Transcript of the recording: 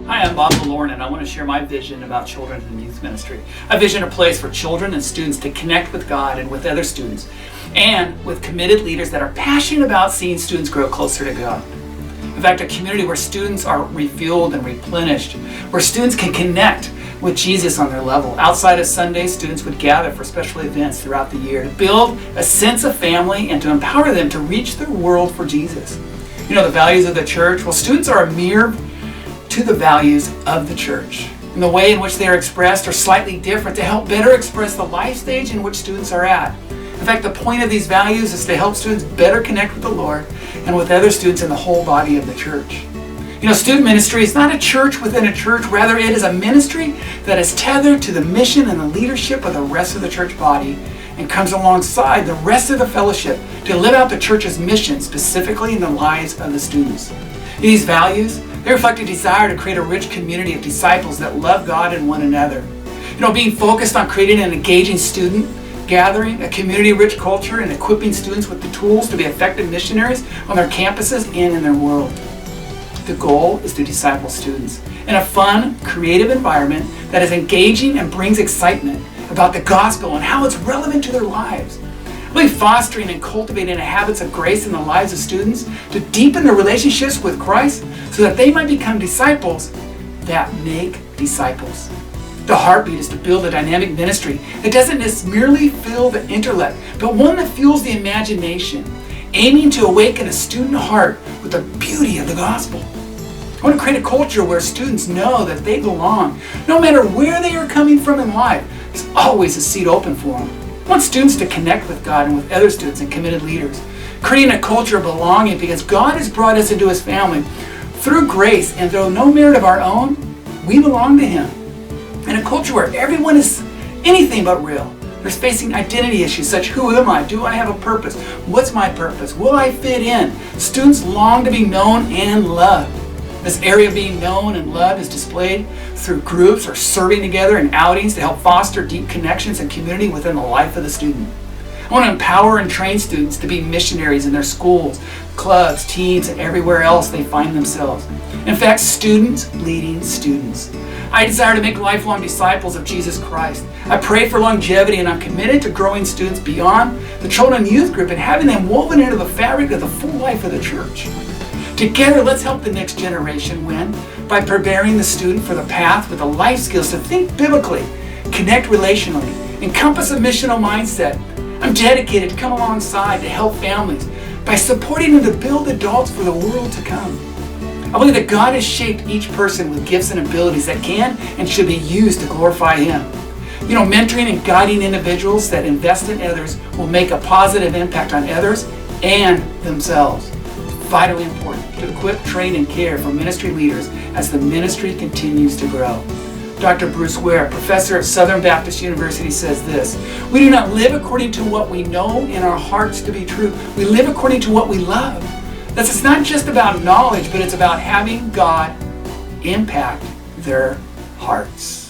Hi, I'm Bob Delorne, and I want to share my vision about children and youth ministry. I vision a place for children and students to connect with God and with other students, and with committed leaders that are passionate about seeing students grow closer to God. In fact, a community where students are refueled and replenished, where students can connect with Jesus on their level. Outside of Sunday, students would gather for special events throughout the year to build a sense of family and to empower them to reach their world for Jesus. You know, the values of the church? Well, students are a mirror to the values of the church. And the way in which they are expressed are slightly different to help better express the life stage in which students are at. In fact, the point of these values is to help students better connect with the Lord and with other students in the whole body of the church. You know, student ministry is not a church within a church. Rather, it is a ministry that is tethered to the mission and the leadership of the rest of the church body and comes alongside the rest of the fellowship to live out the church's mission, specifically in the lives of the students. These values, they reflect a desire to create a rich community of disciples that love God and one another. You know, being focused on creating an engaging student gathering, a community-rich culture, and equipping students with the tools to be effective missionaries on their campuses and in their world. The goal is to disciple students in a fun, creative environment that is engaging and brings excitement about the gospel and how it's relevant to their lives. Really fostering and cultivating habits of grace in the lives of students to deepen their relationships with Christ so that they might become disciples that make disciples. The heartbeat is to build a dynamic ministry that doesn't just merely fill the intellect, but one that fuels the imagination, aiming to awaken a student heart with the beauty of the gospel. I want to create a culture where students know that they belong. No matter where they are coming from in life, there's always a seat open for them. I want students to connect with God and with other students and committed leaders, creating a culture of belonging because God has brought us into His family through grace, and through no merit of our own, we belong to Him. In a culture where everyone is anything but real. They're facing identity issues such, who am I? Do I have a purpose? What's my purpose? Will I fit in? Students long to be known and loved. This area of being known and loved is displayed through groups or serving together in outings to help foster deep connections and community within the life of the student. I want to empower and train students to be missionaries in their schools, clubs, teams, and everywhere else they find themselves. In fact, students leading students. I desire to make lifelong disciples of Jesus Christ. I pray for longevity, and I'm committed to growing students beyond the children and youth group and having them woven into the fabric of the full life of the church. Together, let's help the next generation win by preparing the student for the path with the life skills to think biblically, connect relationally, encompass a missional mindset. I'm dedicated to come alongside to help families by supporting them to build adults for the world to come. I believe that God has shaped each person with gifts and abilities that can and should be used to glorify Him. You know, mentoring and guiding individuals that invest in others will make a positive impact on others and themselves. Vitally important to equip, train, and care for ministry leaders as the ministry continues to grow. Dr. Bruce Ware, professor at Southern Baptist University, says this: we do not live according to what we know in our hearts to be true. We live according to what we love. It's not just about knowledge, but it's about having God impact their hearts.